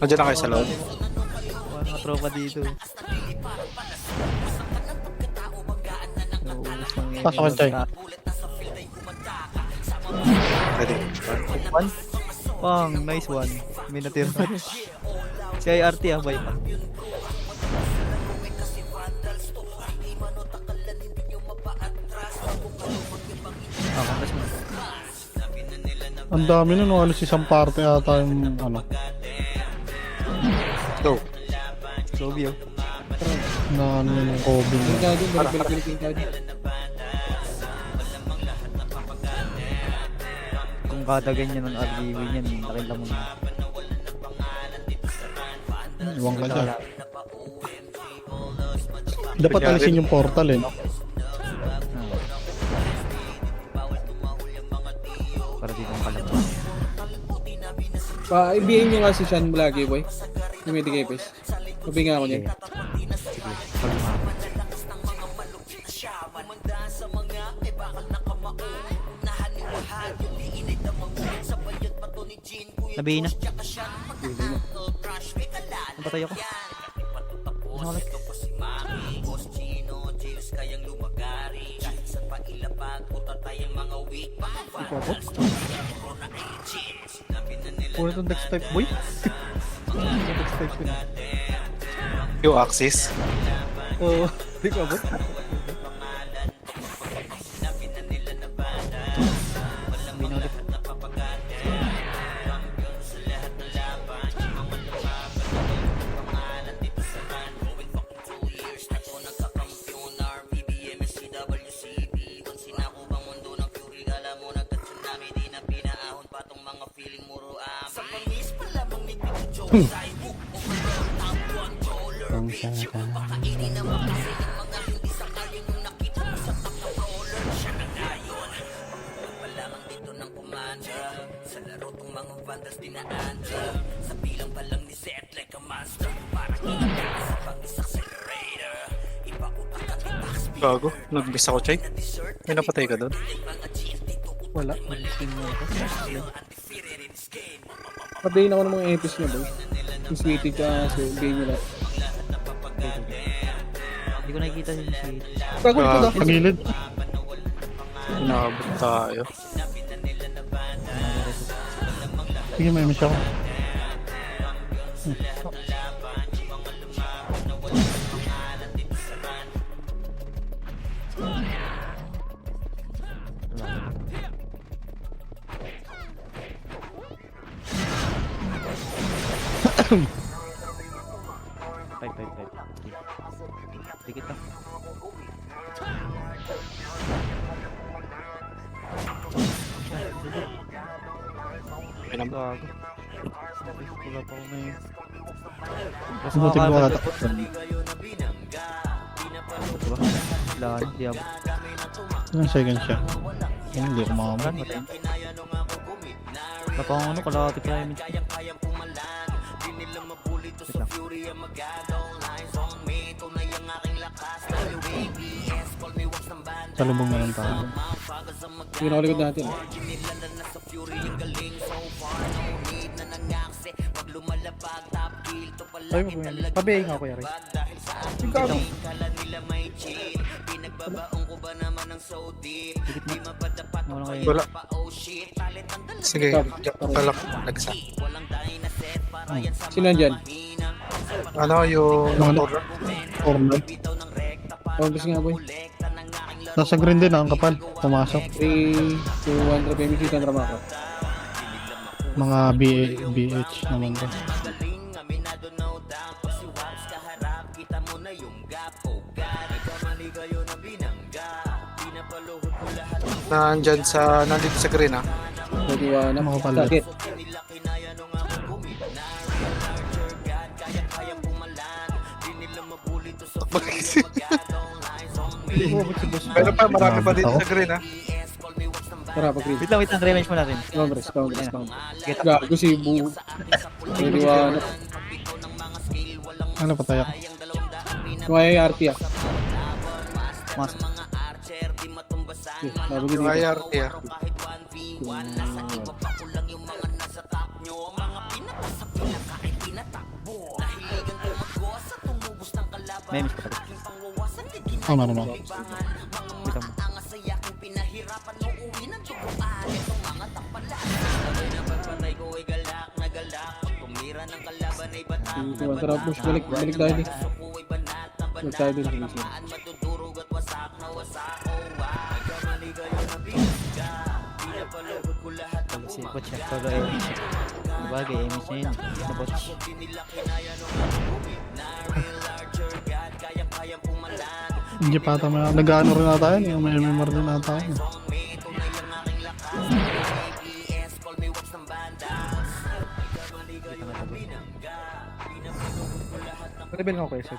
[SPEAKER 6] Nandiyan na kayo sa loob.
[SPEAKER 8] Mga tropa dito.
[SPEAKER 7] Pasok ka, Chay.
[SPEAKER 6] Pwede.
[SPEAKER 8] One. Pang, nice one. May natira. Si IRT ah, bay pa. Complex mo.
[SPEAKER 7] Ang dami nun, no? Alos isang parte ata yung ano.
[SPEAKER 6] Go.
[SPEAKER 8] Sobi oh.
[SPEAKER 7] Na ano yung Kobe.
[SPEAKER 2] Yung gagawin, balik-balik yung gagawin.
[SPEAKER 8] Kung kada ganyan ng RGB niyan, nakita mo na.
[SPEAKER 7] Iwan ka dyan. Dapat alisin yung portal eh.
[SPEAKER 8] Para dito ang kalabas.
[SPEAKER 2] Pa-ibihin nyo nga si Sean lagi, boy. Yung may digipis. Pabinga ako niyan.
[SPEAKER 8] Sige. Pag umabot. Nabihin na. Napatay ako. Ano ulit? Ipapot? Puro itong text type boy. Text type ko na.
[SPEAKER 6] Yung axis.
[SPEAKER 2] Oo. Hindi ko abot.
[SPEAKER 8] Binulit.
[SPEAKER 7] Kung saan
[SPEAKER 6] Gago. Nag-miss ako, Chay. May napatay ka doon.
[SPEAKER 2] Wala. Mag-stream mo ako. Patayin ako ng mga epics niya, boy. Yung sweetie ka, so game nila.
[SPEAKER 8] Hindi ko nakikita si Sweet.
[SPEAKER 2] Pagod ko na.
[SPEAKER 7] Panilid.
[SPEAKER 6] Inaabot tayo.
[SPEAKER 7] Sige, may miss ako.
[SPEAKER 8] Five. Dikit lang.
[SPEAKER 6] May nam-
[SPEAKER 8] Gago. Wala pa ako na yun. Mas
[SPEAKER 7] Buti ko
[SPEAKER 8] makakabal-
[SPEAKER 7] katakot.
[SPEAKER 8] Diba? Wala ka na, di abot.
[SPEAKER 7] Ilang seconds siya? Ayun, hindi ko makamit.
[SPEAKER 8] Napakang kalahati kaya yun.
[SPEAKER 7] Salubong na lang tayo.
[SPEAKER 2] Sige, nakalikod natin.
[SPEAKER 5] Ay, pabayay nga ako, Yari.
[SPEAKER 8] Wala kayo.
[SPEAKER 6] Wala. Sige, palak. Nagsa.
[SPEAKER 2] Sino nandyan?
[SPEAKER 6] Ano yung
[SPEAKER 7] Ano?
[SPEAKER 6] motor?
[SPEAKER 7] Corner.
[SPEAKER 2] Pagkos nga, boy.
[SPEAKER 7] Nasa green din ang kapal. Pumasok.
[SPEAKER 2] 3, 2, 1, trap. May kita drama ka.
[SPEAKER 7] Mga BH naman to.
[SPEAKER 6] Nandyan sa, nandito sa green ha.
[SPEAKER 2] 21,
[SPEAKER 7] Mga pala.
[SPEAKER 2] target.
[SPEAKER 6] Pero pa, marami pa dito sa green ha.
[SPEAKER 2] Tara, pag-read.
[SPEAKER 8] Wait lang, revenge mo natin.
[SPEAKER 2] Congress. Gago si Bu. 21.
[SPEAKER 7] Ano, patay ako.
[SPEAKER 2] Kumaya yung RP ah.
[SPEAKER 8] Mas.
[SPEAKER 2] Okay, nabagay
[SPEAKER 6] Yung
[SPEAKER 2] dito.
[SPEAKER 6] IRT ha.
[SPEAKER 8] May miss pa tayo.
[SPEAKER 7] Oh, meron ako.
[SPEAKER 8] Wait lang mo.
[SPEAKER 2] Tuwan, tara, push. Balik tayo din. Balik tayo din. Sige, sige.
[SPEAKER 8] Si Butch yan. Solo Amish. Bagay, Amish na yun. Na Butch.
[SPEAKER 7] Hindi pa ata may nag-ano rin ata yun. Yung may MMR din ata yun.
[SPEAKER 5] Rebel nga ako, Sir.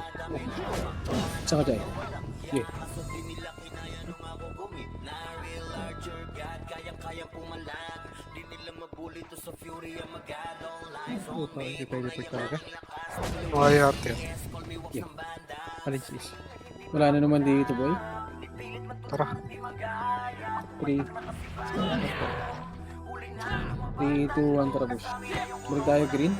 [SPEAKER 2] Saan ka tayo? Sige.
[SPEAKER 5] Puta, hindi pwede po talaga.
[SPEAKER 6] Yung IRT ha.
[SPEAKER 5] Aligsis.
[SPEAKER 2] Wala na naman dito, boy.
[SPEAKER 6] Tara.
[SPEAKER 2] 3, 2, 1, tara, push. Balik tayo, green.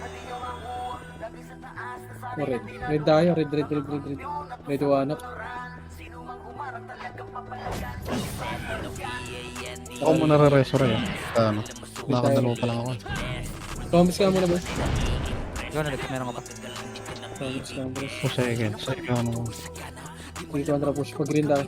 [SPEAKER 2] O red. Red tayo, red. Red to one up.
[SPEAKER 7] Ako muna re-resurrect eh. Ano? Nakakadalawa pa lang ako.
[SPEAKER 2] Thomas ka muna, boy.
[SPEAKER 8] Ikaw na, meron ka pa.
[SPEAKER 2] Congress.
[SPEAKER 7] O second. Second mo.
[SPEAKER 2] Hindi kontra push. Pag green daw.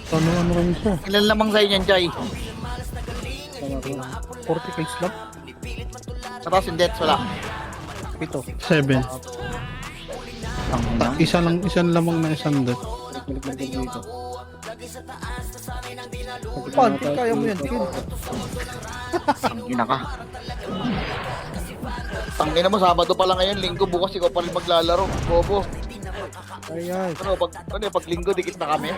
[SPEAKER 7] Ano kami siya?
[SPEAKER 4] Ilan lamang sa'yo niyan, Jai?
[SPEAKER 7] 40 kills lang?
[SPEAKER 4] Tapos yung deaths, wala.
[SPEAKER 7] 7. Isang lamang na isang death.
[SPEAKER 2] Balik dito.
[SPEAKER 8] Panty, kaya mo yan, Kin.
[SPEAKER 4] Tangina ka. Tangina mo, Sabado pa lang ngayon, Linggo, bukas ikaw pa rin maglalaro. Bobo.
[SPEAKER 8] Ayan.
[SPEAKER 4] Pag Linggo, dikit na kami.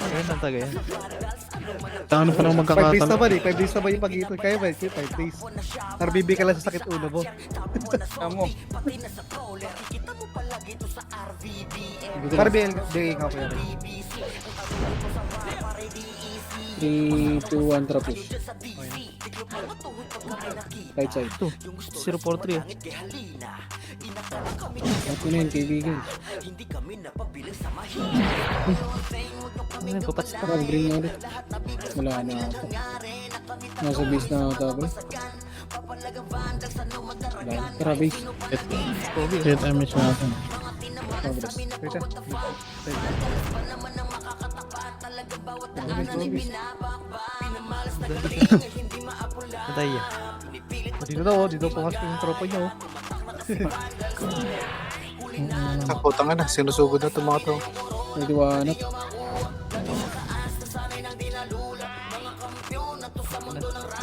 [SPEAKER 8] Ayun ang taga yan.
[SPEAKER 7] Ano pa lang
[SPEAKER 8] 5 days
[SPEAKER 7] magkakatalo?
[SPEAKER 8] naman eh. 5 days naman yung pag-iipon. Kaya ba? 5 days. RBB ka lang sa sakit ulo mo.
[SPEAKER 4] Amo.
[SPEAKER 8] RBL, bigay ka ko yan.
[SPEAKER 2] 3, 2, 1, trap push. Right side.
[SPEAKER 8] 043 ah.
[SPEAKER 2] Ito na yun, kaibigan.
[SPEAKER 8] Ano yun, papats pa.
[SPEAKER 2] Tara, green na ulit. Wala na ata. Nasa base na ata ba? Wala. Tara, base.
[SPEAKER 7] Hit damage natin.
[SPEAKER 2] Congress.
[SPEAKER 8] Wait ah. Patay yan. Dito daw oh, dito pumasok yung tropa niya oh.
[SPEAKER 6] Putang na, sinusugod na itong mga to.
[SPEAKER 2] May diwanap.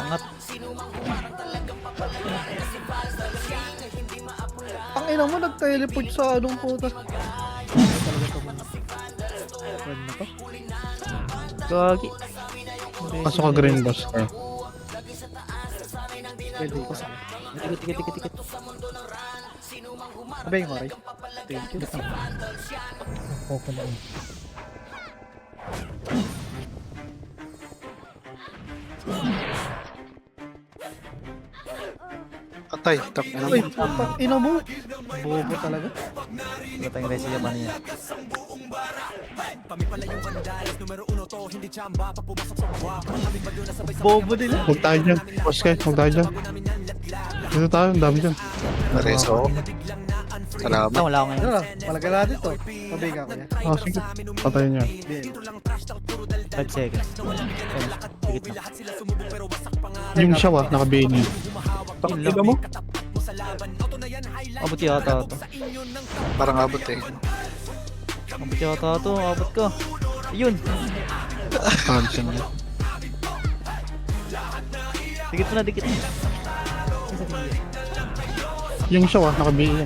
[SPEAKER 8] Angat. Ang ina mo nag-teleport sa anong puta. Gagi.
[SPEAKER 7] Pasok ka green boss ka.
[SPEAKER 8] Pwede ko sa. Tikit. Abay yung oray. Thank you.
[SPEAKER 7] Okay lang.
[SPEAKER 6] Patay, tap na
[SPEAKER 8] Uy,
[SPEAKER 6] naman.
[SPEAKER 8] putang ina mo. Bobo talaga. Wala tayong resi yaman niya. Bobo nila.
[SPEAKER 7] Huwag tayo dyan. Boss ka, huwag tayo dyan. Dito tayo, ang dami dyan.
[SPEAKER 6] Nareso. Salamat.
[SPEAKER 8] Wala ako ngayon. Ano lang, palagay natin to. Pabiga ko yan.
[SPEAKER 7] Ah, sige. Patayin niya.
[SPEAKER 8] 5 seconds. Tikit na.
[SPEAKER 7] Yung siya nakabini.
[SPEAKER 8] Takila mo? Abot yata ito.
[SPEAKER 6] Parang abot eh.
[SPEAKER 8] Abot yata ito. Abot ka. Ayun.
[SPEAKER 7] Cancel niya.
[SPEAKER 8] Dikit mo na, dikit.
[SPEAKER 7] Yung siya nakabini.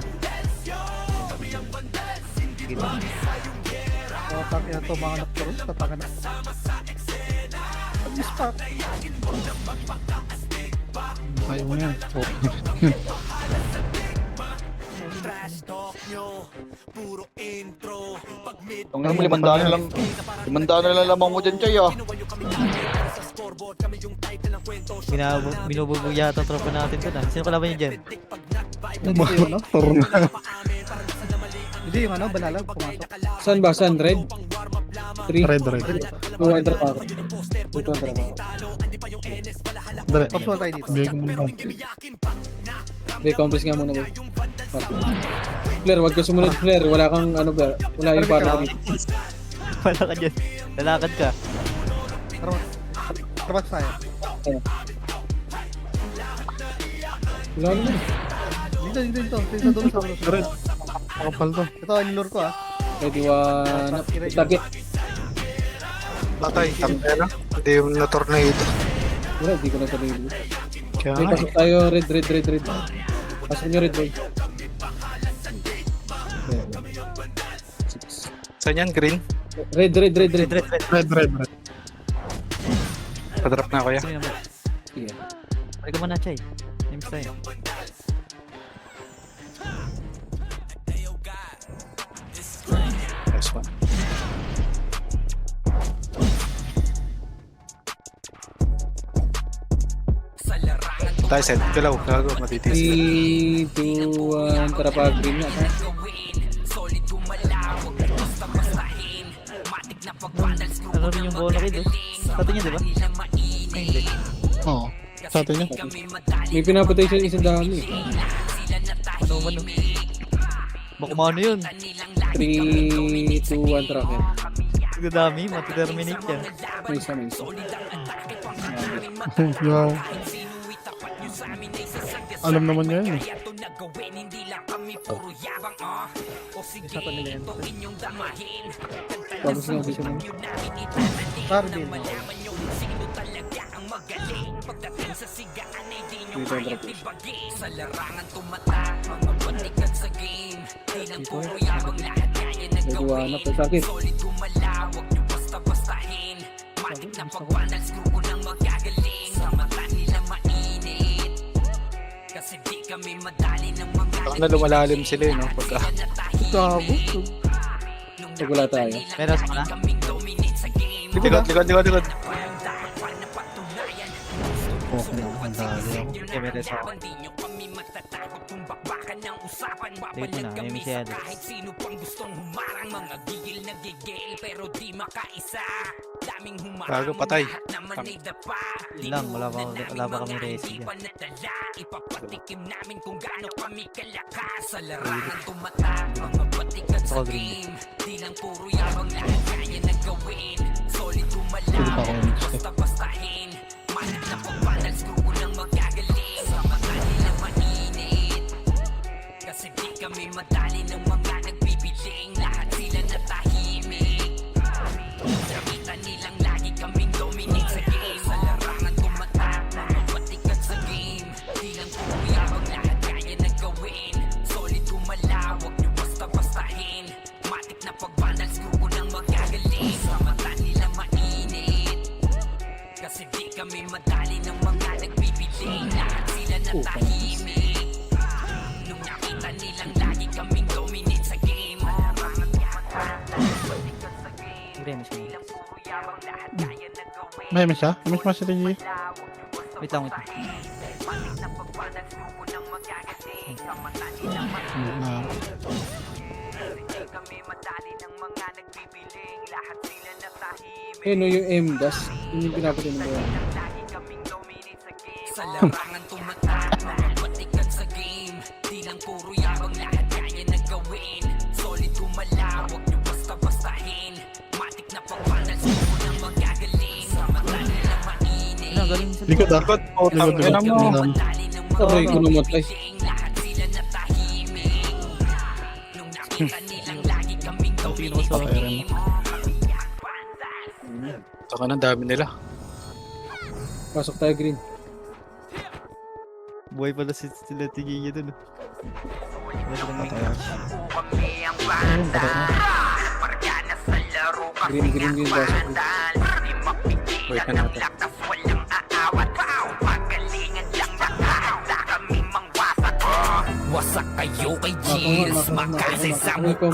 [SPEAKER 8] Tatang ina to mga nakparo. Tatangan na. Miss pa.
[SPEAKER 7] Ayaw mo yan.
[SPEAKER 4] Tangina mo, 500 na lang. 500 na lang lamang mo dyan, Jai, ah.
[SPEAKER 8] Binububog yata ang tropa natin doon ah. Sino kalaban niyo dyan?
[SPEAKER 7] Toro na.
[SPEAKER 8] Hindi yung ano, banalag, pumasok.
[SPEAKER 2] Saan ba? Saan? Red? 3,
[SPEAKER 7] Red.
[SPEAKER 2] 2, 1, trap ako. 2, 1, trap ako.
[SPEAKER 7] Dali.
[SPEAKER 8] Tapos tayo dito.
[SPEAKER 7] Bigay ko muna.
[SPEAKER 2] Hindi, compass nga muna, boy. Flare, wag ka sumunod, Flare. Wala kang ano ba? Wala yung parang dito.
[SPEAKER 8] Wala ka dyan. Lalakad ka. Trabax tayo.
[SPEAKER 2] Wala naman.
[SPEAKER 8] Dito. Dito doon sa ulo.
[SPEAKER 7] Red. Makapal to.
[SPEAKER 8] Ito, ang lure ko ah.
[SPEAKER 2] Ready, one, target.
[SPEAKER 6] Patay, tap na. Hindi yung na-tornado.
[SPEAKER 2] Wala, hindi ko na sabihin.
[SPEAKER 6] Kaya
[SPEAKER 2] May
[SPEAKER 6] nga
[SPEAKER 2] pasok tayo, red. Pasok nyo red, boy.
[SPEAKER 6] Saan yan? Green?
[SPEAKER 2] Red.
[SPEAKER 7] Red.
[SPEAKER 6] Padrop na ako yan.
[SPEAKER 8] Sino yung number?
[SPEAKER 2] Sige.
[SPEAKER 8] Balik ka muna, Chay. Names tayo.
[SPEAKER 6] Nice one. Tayo set. Galaw. Gago. Matitis.
[SPEAKER 2] 3, 2, 1, tara pa, green na. Ha?
[SPEAKER 8] Ano rin yung bono kid, oh? Sa atin yun, di ba? Ay, hindi.
[SPEAKER 7] Oo. Sa atin yun.
[SPEAKER 2] May pinapatay siya isang dami.
[SPEAKER 8] Mano. Baka mano yun.
[SPEAKER 2] 3, 2, 1, tara ka.
[SPEAKER 8] Ang dami, mati-terminate yan.
[SPEAKER 2] May isa.
[SPEAKER 7] Wow. Alam naman niya yun eh.
[SPEAKER 8] Isa pa nila yan.
[SPEAKER 2] Tapos nga siya mo.
[SPEAKER 8] Cardin.
[SPEAKER 2] Nagwanak pa sakit.
[SPEAKER 6] Parang na lumalalim sila no? Pagka.
[SPEAKER 7] Gago.
[SPEAKER 2] Pag wala tayo.
[SPEAKER 8] Meron mo na?
[SPEAKER 6] Likod.
[SPEAKER 7] Okay na. Ang dali ako.
[SPEAKER 8] Okay, meron sa ako. Dito na, may misi Alex.
[SPEAKER 6] Gago, patay.
[SPEAKER 8] Yun lang, wala pa kami resi dyan. Ako green.
[SPEAKER 7] Pwede pa ako yung mix.
[SPEAKER 8] Green, miss ko na.
[SPEAKER 7] May miss siya? May miss mo si Tigi.
[SPEAKER 8] Wait lang.
[SPEAKER 7] Na.
[SPEAKER 2] Eh no, yung M-Dash. Yun yung pinapatay ng bayan.
[SPEAKER 8] Ano, galing sa
[SPEAKER 7] Likod ah.
[SPEAKER 6] Likod.
[SPEAKER 7] Likod. Likod.
[SPEAKER 2] Aray ko namatay.
[SPEAKER 8] tingin ko sa
[SPEAKER 7] Okay rin.
[SPEAKER 6] Saka na dami nila.
[SPEAKER 2] Pasok tayo green.
[SPEAKER 8] buhay pala sila tigingin dun. Wala silang mga
[SPEAKER 2] Green yung pasok.
[SPEAKER 6] Wait na natin.
[SPEAKER 3] Wasak kayo kay Gilles, makasay sa mukha.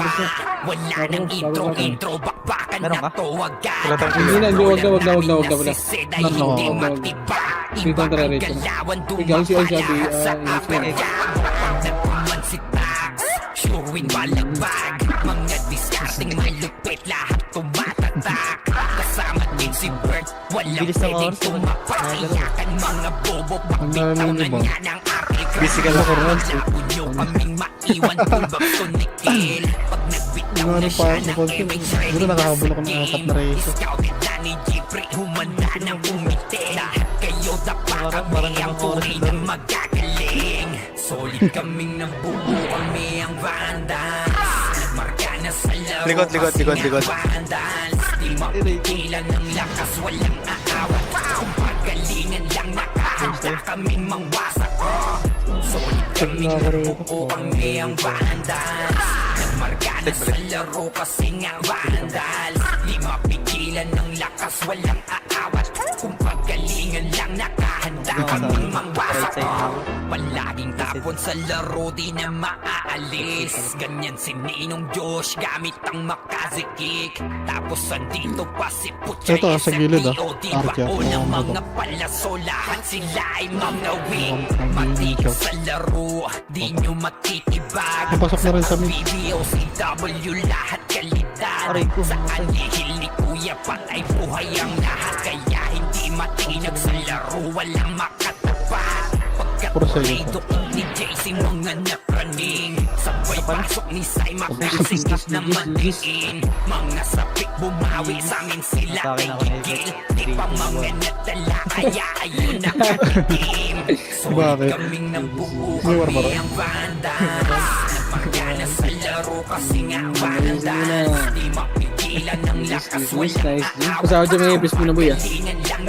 [SPEAKER 3] Wala nang intro, bakbakan na to, wag ka.
[SPEAKER 6] Wala tayong
[SPEAKER 2] Hindi na, wag na.
[SPEAKER 3] Nagsisid ay hindi magtiba. Ibang ang galawan, dumapaya sa kapagyawan. Nagkuman si Tags, sure win balagbag. Mga discarding malupit, lahat tumatatak. Kasama din si Bert, walang
[SPEAKER 8] Bilis ng
[SPEAKER 3] pwedeng
[SPEAKER 8] oras,
[SPEAKER 3] tumapasayakan. Mga bobo, pagbitaw na niya ng arte.
[SPEAKER 6] Busy ka lang.
[SPEAKER 3] Labo nyo kaming maiwan, tulbag tunikil. Pag nagbitaw na siya ng Eric
[SPEAKER 7] Siguro nakahabol ako ng 4 na race.
[SPEAKER 3] Scouted na ni Jeffrey, humanda ng umite. Lahat kayo dapat kami ang tunay na magagaling. Solid kaming nabuo, kami ang Vandals. Nagmarka na sa laro
[SPEAKER 6] Likod.
[SPEAKER 3] kasi nga Vandals. Di mapigilan ng lakas, walang aawat. Kung pagalingan lang nakahanda kaming mangwasak. Solid kaming nabuo, kami ang Vandals. Markada sa laro kasi nga vandal. Di mapigilan ng lakas, walang aawat. Kung paggalingan lang nakahanda kaming mangwasak. Palaging tapon sa laro, di na maaalis. Ganyan si Ninong Josh, gamit ang makazikik. Tapos andito pa si Puchay
[SPEAKER 7] Ito, sa gilid, ah.
[SPEAKER 3] SMPO, di
[SPEAKER 7] Arkia.
[SPEAKER 3] baon ng
[SPEAKER 7] Oo,
[SPEAKER 3] mga palaso. Lahat sila ay mga wing.
[SPEAKER 7] Ang
[SPEAKER 3] Matigas sa laro, di nyo matitibag.
[SPEAKER 7] Napasok na rin sa mid.
[SPEAKER 3] BBOCW, lahat kalidad.
[SPEAKER 8] Aray ko,
[SPEAKER 3] Sa
[SPEAKER 8] namatay.
[SPEAKER 3] anihil ni Kuya, patay buhay ang lahat. Kaya hindi matinag sa laro, walang makatapat.
[SPEAKER 7] Puro sa'yo,
[SPEAKER 3] Pagkaturido ni JC, mga napraning. Sabay pasok ni Sai, makasingit na matiin. Mga sapik bumawi, sa amin sila ay
[SPEAKER 8] Atake na ako na
[SPEAKER 3] gigil.
[SPEAKER 8] ito.
[SPEAKER 3] Di pa mga natala, kaya ayun nakatikim. Sulit
[SPEAKER 7] Bakit?
[SPEAKER 3] kaming nabuo,
[SPEAKER 7] May war ba
[SPEAKER 3] kami
[SPEAKER 7] rin?
[SPEAKER 3] ang banda. Napagana sa laro kasi nga banda. Di mapigilan ng lakas, walang
[SPEAKER 2] Nice.
[SPEAKER 3] aawat.
[SPEAKER 2] Pasama dyan may best mo na boy ah.
[SPEAKER 3] Galingan lang